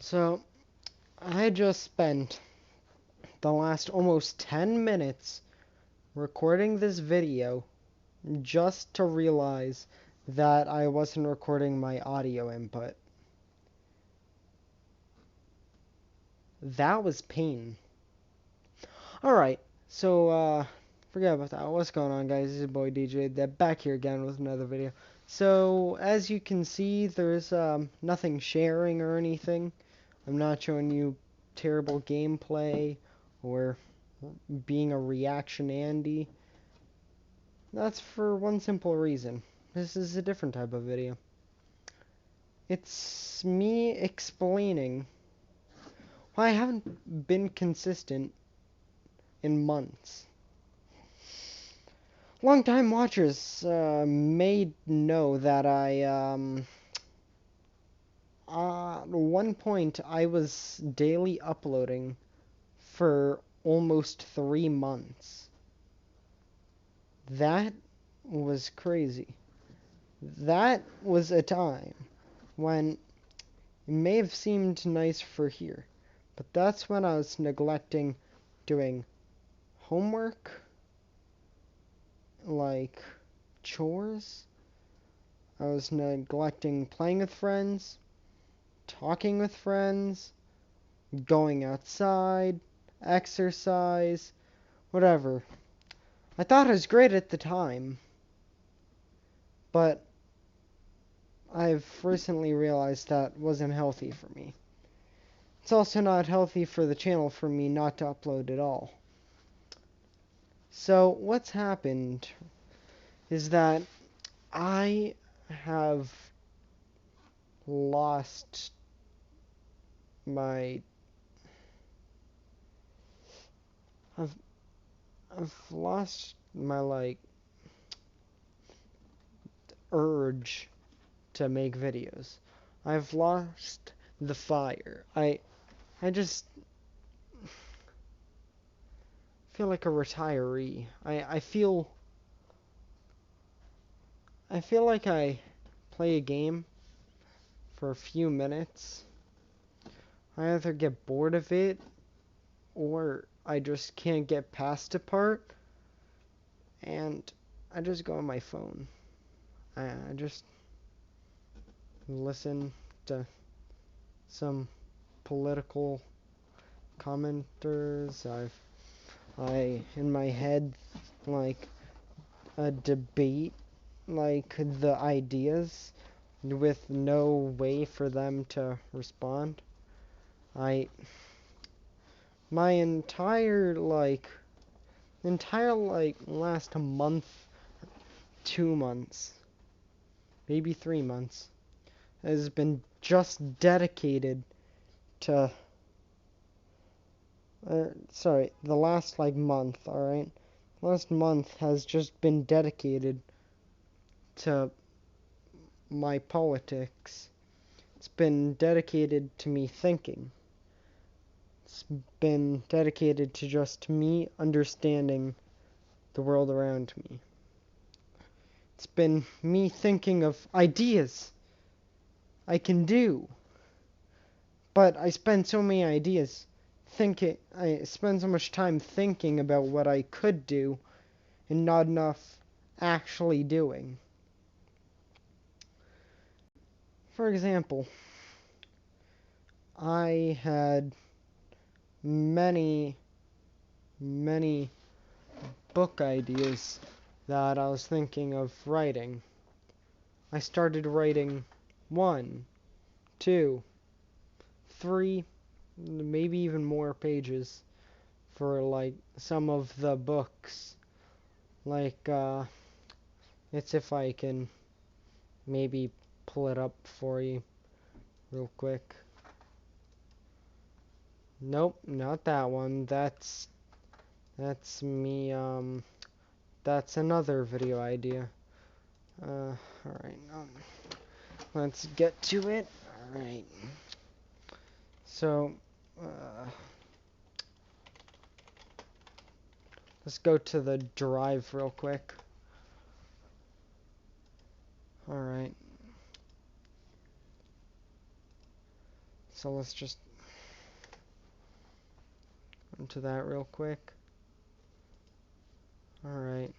So, I just spent the last almost 10 minutes recording this video just to realize that I wasn't recording my audio input. That was pain. Alright, so, forget about that. What's going on, guys? This is your boy DJ. They're back here again with another video. So, as you can see, there's nothing sharing or anything. I'm not showing you terrible gameplay or being a reaction Andy. That's for one simple reason. This is a different type of video. It's me explaining why I haven't been consistent in months. Long-time watchers may know that at one point I was daily uploading for almost 3 months. That was crazy. That was a time when it may have seemed nice for here, but that's when I was neglecting doing homework, like chores. I was neglecting playing with friends, talking with friends, going outside, exercise, whatever. I thought it was great at the time, but I've recently realized that wasn't healthy for me. It's also not healthy for the channel for me not to upload at all. So what's happened is that I have lost my I've I've lost my urge to make videos. I've lost the fire. I just feel like a retiree. I feel like I play a game for a few minutes. I either get bored of it or I just can't get past a part and I just go on my phone. I just listen to some political commenters. I in my head like a debate like the ideas with no way for them to respond. I my entire last month, 2 months, maybe 3 months has been just dedicated to the last month, alright? Last month has just been dedicated to my politics. It's been dedicated to me thinking. It's been dedicated to just me understanding the world around me. It's been me thinking of ideas I can do. But I spend so many ideas I spend so much time thinking about what I could do and not enough actually doing. For example, I had many book ideas that I was thinking of writing. I started writing 1, 2, 3, maybe even more pages for some of the books. It's if I can maybe pull it up for you real quick. Nope, not that one. That's me, that's another video idea. Alright, let's get to it. Alright. So, let's go to the drive real quick. Alright. So let's just into that real quick. Alright.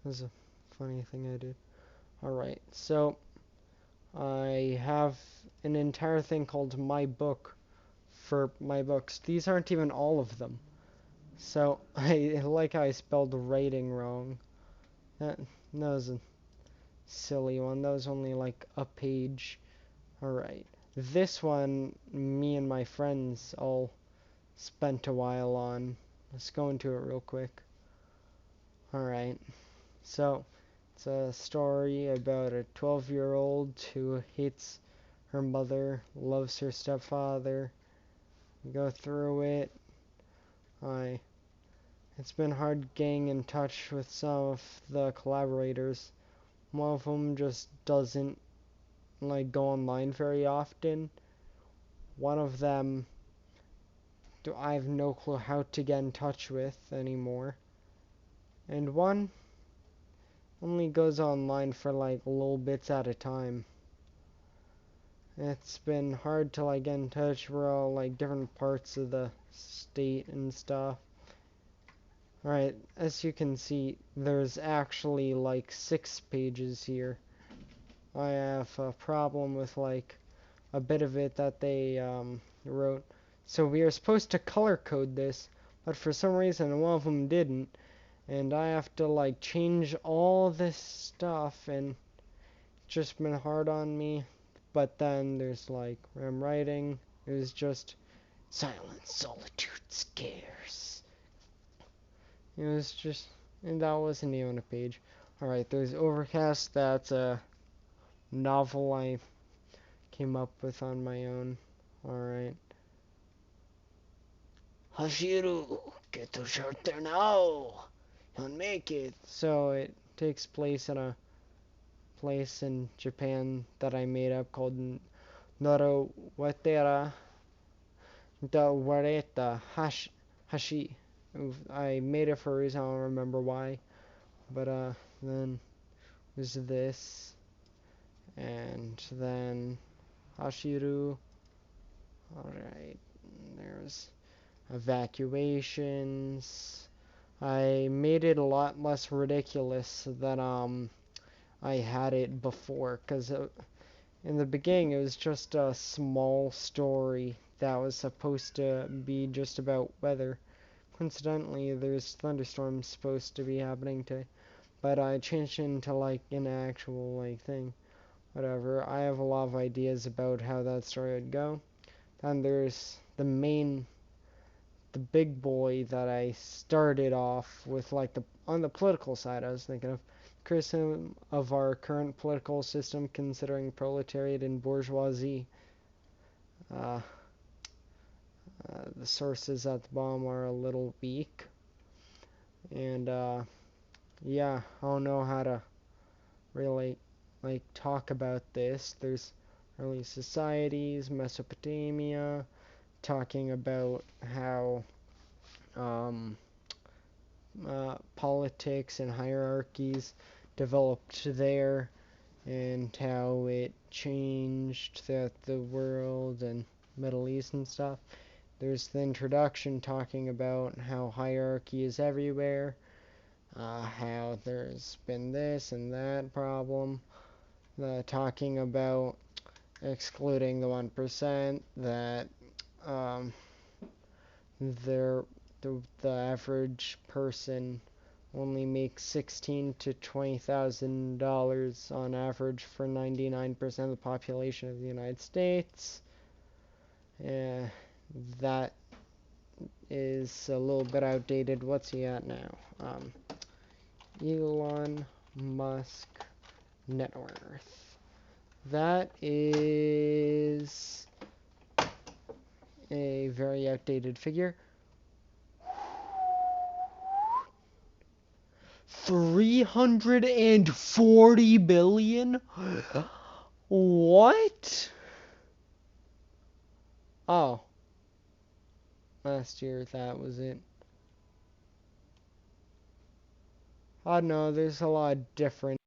This is a funny thing I did. Alright, so I have an entire thing called My Book for my books. These aren't even all of them. So I like how I spelled writing wrong. That was a silly one. That was only like a page. Alright. This one, me and my friends all spent a while on. Let's go into it real quick. Alright. So, it's a story about a 12-year-old who hates her mother, loves her stepfather. We go through it. It's been hard getting in touch with some of the collaborators. One of them just doesn't like go online very often. One of them I have no clue how to get in touch with anymore. And one only goes online for like little bits at a time. It's been hard to like get in touch. We're all like different parts of the state and stuff. Alright, as you can see, there's actually like 6 pages here. I have a problem with like a bit of it that they wrote. So we are supposed to color code this, but for some reason one of them didn't. And I have to like change all this stuff, and it's just been hard on me. But then there's like where I'm writing, it was just silence, solitude, scarce. It was just, and that wasn't even a page. Alright, there's Overcast. That's a novel I came up with on my own. Alright. Hashiru, get to shelter now. You'll make it. So it takes place in a place in Japan that I made up called Norowatera Dawareta Hashi. I made it for a reason, I don't remember why. But then there's this, and then Hashiru. Alright, there's evacuations. I made it a lot less ridiculous than I had it before, because in the beginning it was just a small story that was supposed to be just about weather. Coincidentally, there's thunderstorms supposed to be happening today, but I changed it into like an actual like thing. Whatever. I have a lot of ideas about how that story would go. Then there's the big boy that I started off with, like on the political side. I was thinking of criticism of our current political system, considering proletariat and bourgeoisie. Uh, the sources at the bottom are a little weak, and yeah, I don't know how to really like talk about this. There's early societies, Mesopotamia, talking about how politics and hierarchies developed there, and how it changed throughout the world and Middle East and stuff. There's the introduction talking about how hierarchy is everywhere, how there's been this and that problem, talking about excluding the 1%, that um, the average person only makes $16,000 to $20,000 on average for 99% of the population of the United States. That is a little bit outdated. What's he at now? Elon Musk net worth. That is a very outdated figure. 340 billion? What? Oh. Last year, that was it. Oh no, there's a lot of different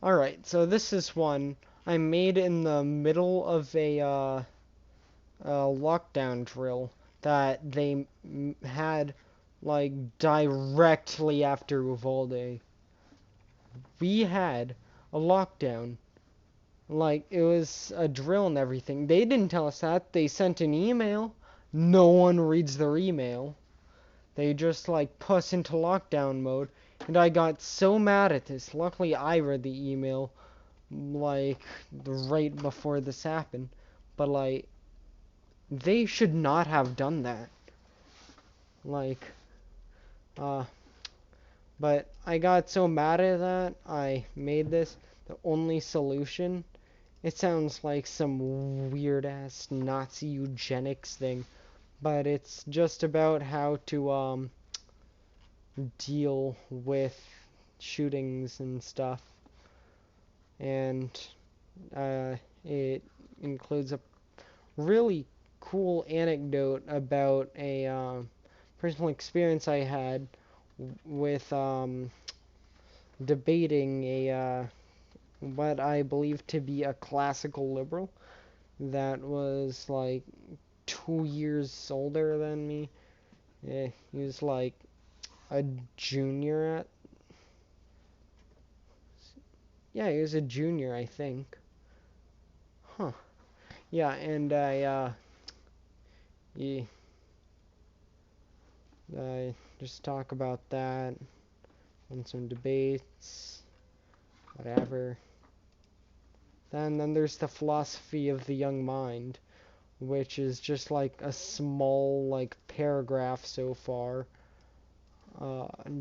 Alright, so this is one I made in the middle of a lockdown drill that they had like directly after Uvalde. We had a lockdown. Like it was a drill and everything. They didn't tell us that. They sent an email. No one reads their email. They just like put us into lockdown mode. And I got so mad at this. Luckily I read the email like right before this happened. But like they should not have done that. Like uh but I got so mad at that I made this the only solution. It sounds like some weird ass Nazi eugenics thing, but it's just about how to deal with shootings and stuff. And it includes a really cool anecdote about a personal experience I had with debating a what I believe to be a classical liberal that was like 2 years older than me. He was like a junior at. Yeah, he was a junior, I think. Huh. Yeah, and yeah, I just talk about that and some debates, whatever. Then there's the philosophy of the young mind, which is just like a small like paragraph so far,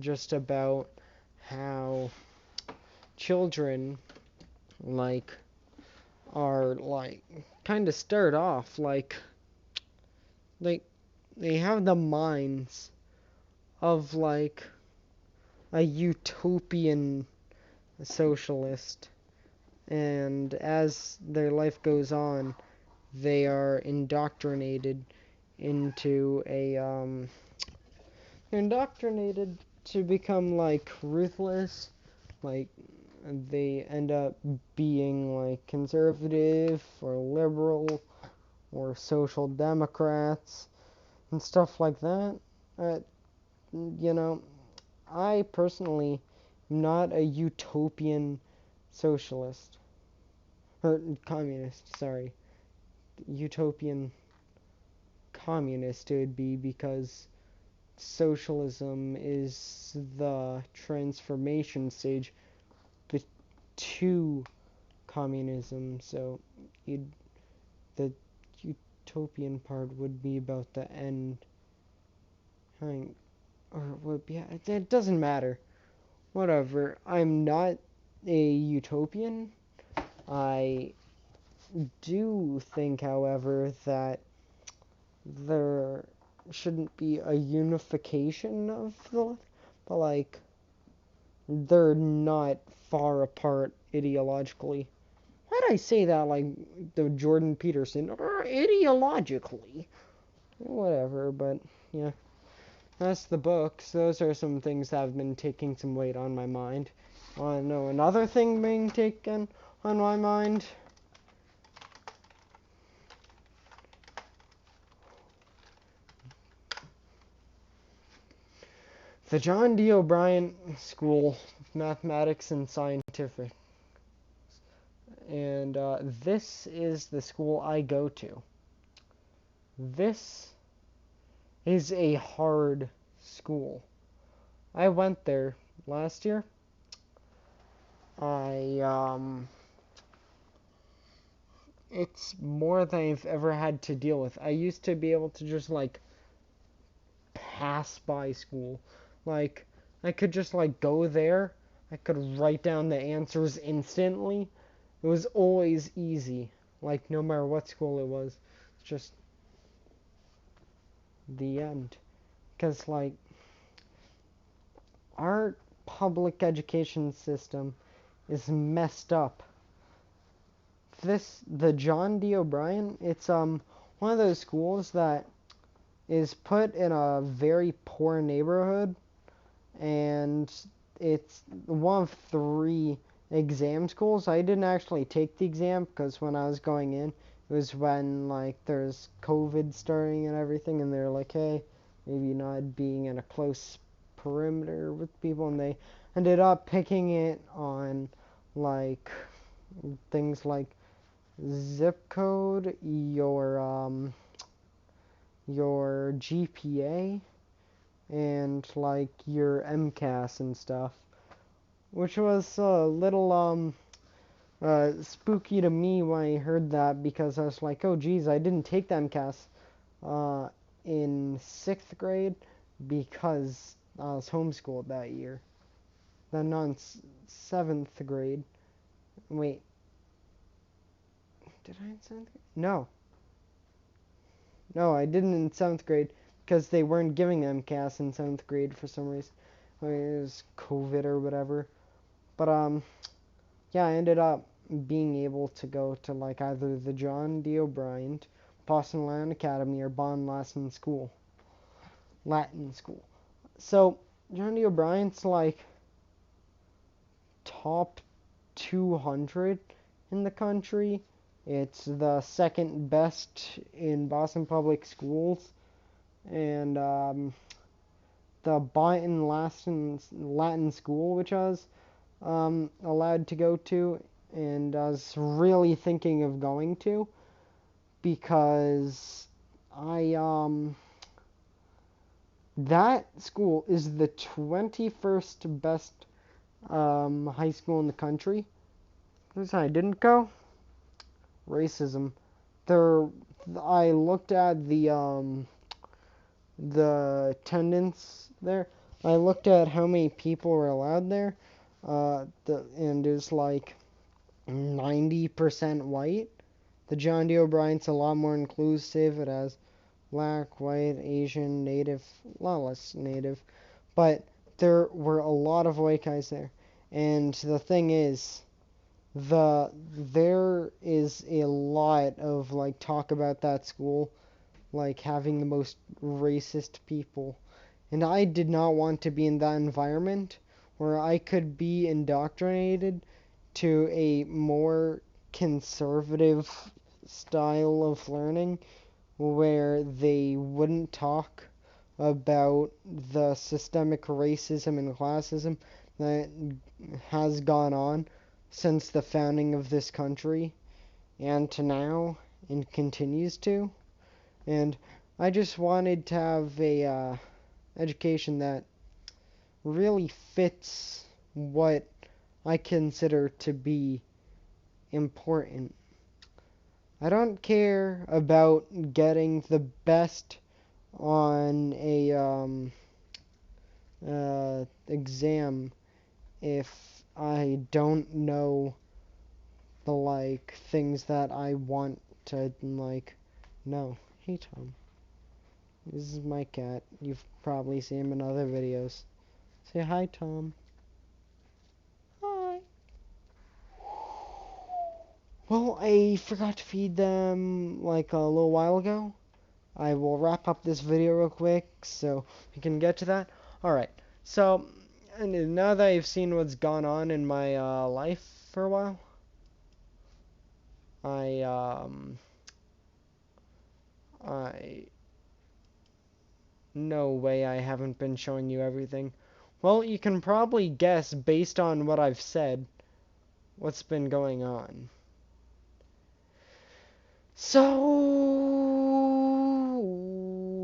just about how children like are like kind of start off like they have the minds of like a utopian socialist, and as their life goes on they are indoctrinated into a indoctrinated to become like ruthless, like they end up being like conservative or liberal or social democrats and stuff like that. Uh, you know, I personally am not a utopian socialist or communist. Sorry, utopian communist it would be because socialism is the transformation stage to communism. So you'd, the utopian part would be about the end. Or would be. It doesn't matter. Whatever. I'm not a utopian. I do think, however, that there shouldn't be a unification of the, but like they're not far apart ideologically. Why did I say that like the Jordan Peterson ideologically? Whatever, but yeah, that's the books. Those are some things that have been taking some weight on my mind. Want to know another thing being taken on my mind? The John D. O'Brien School of Mathematics and Scientific. And this is the school I go to. This is a hard school. I went there last year. I it's more than I've ever had to deal with. I used to be able to just like pass by school. Like I could just like go there. I could write down the answers instantly. It was always easy. Like no matter what school it was. It's just the end. Cuz like our public education system is messed up. The John D. O'Brien, it's one of those schools that is put in a very poor neighborhood, and it's one of three exam schools. I didn't actually take the exam because when I was going in, it was when like there's COVID starting and everything, and they're like, hey, maybe not being in a close perimeter with people, and they ended up picking it on like things like zip code, your GPA, and like your MCAS and stuff, which was a little spooky to me when I heard that because I was like, oh geez, I didn't take the MCAS uh, in 6th grade because I was homeschooled that year. Then on 7th grade, wait, did I in 7th grade? No, no, I didn't in 7th grade because they weren't giving MCAS in 7th grade for some reason. I mean, it was COVID or whatever. But yeah, I ended up being able to go to like either the John D. O'Brien, Boston Latin Academy, or Bonn Latin School. So John D. O'Brien's like top 200 in the country. It's the second best in Boston Public Schools, and the Bonn Latin School, which I was allowed to go to, and I was really thinking of going to because I that school is the 21st best high school in the country. The reason I didn't go, racism. There, I looked at the attendance there. I looked at how many people were allowed there. And it was like 90% white. The John D. O'Brien's a lot more inclusive. It has black, white, Asian, native, a lot less native. But there were a lot of white guys there. And the thing is, there is a lot of like talk about that school like having the most racist people. And I did not want to be in that environment where I could be indoctrinated to a more conservative style of learning where they wouldn't talk about the systemic racism and classism that has gone on since the founding of this country and to now and continues to. And I just wanted to have a education that really fits what I consider to be important. I don't care about getting the best on a exam if I don't know the like things that I want to like know. Hey Tom, this is my cat. You've probably seen him in other videos. Say hi, Tom. Hi. Well, I forgot to feed them like a little while ago. I will wrap up this video real quick so we can get to that. Alright, so and now that you've seen what's gone on in my life for a while, I I no way I haven't been showing you everything. Well, you can probably guess based on what I've said what's been going on. So,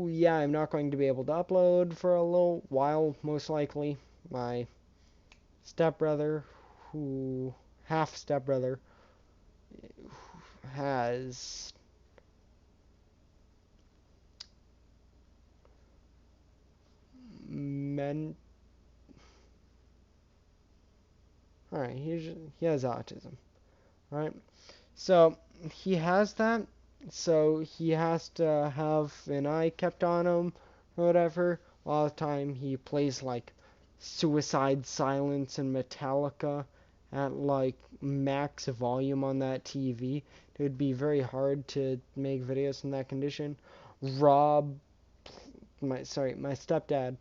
yeah, I'm not going to be able to upload for a little while, most likely. My stepbrother, half stepbrother, has men. Alright, he has autism. Alright, so he has that, so he has to have an eye kept on him or whatever. A lot of the time he plays like Suicide Silence and Metallica at like max volume on that TV. It would be very hard to make videos in that condition. Rob, my stepdad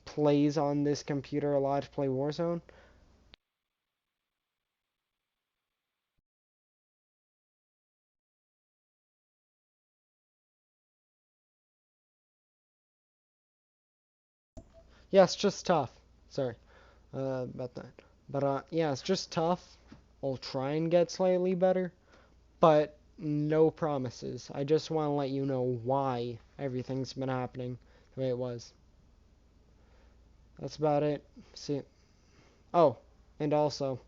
plays on this computer a lot to play Warzone. Yeah, it's just tough. Sorry about that. But yeah, it's just tough. I'll try and get slightly better, but no promises. I just want to let you know why everything's been happening the way it was. That's about it. See. Oh, and also,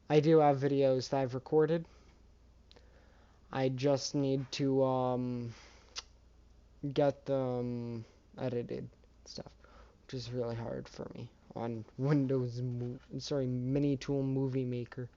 I do have videos that I've recorded. I just need to get them edited stuff, which is really hard for me on Windows Mini Tool Movie Maker.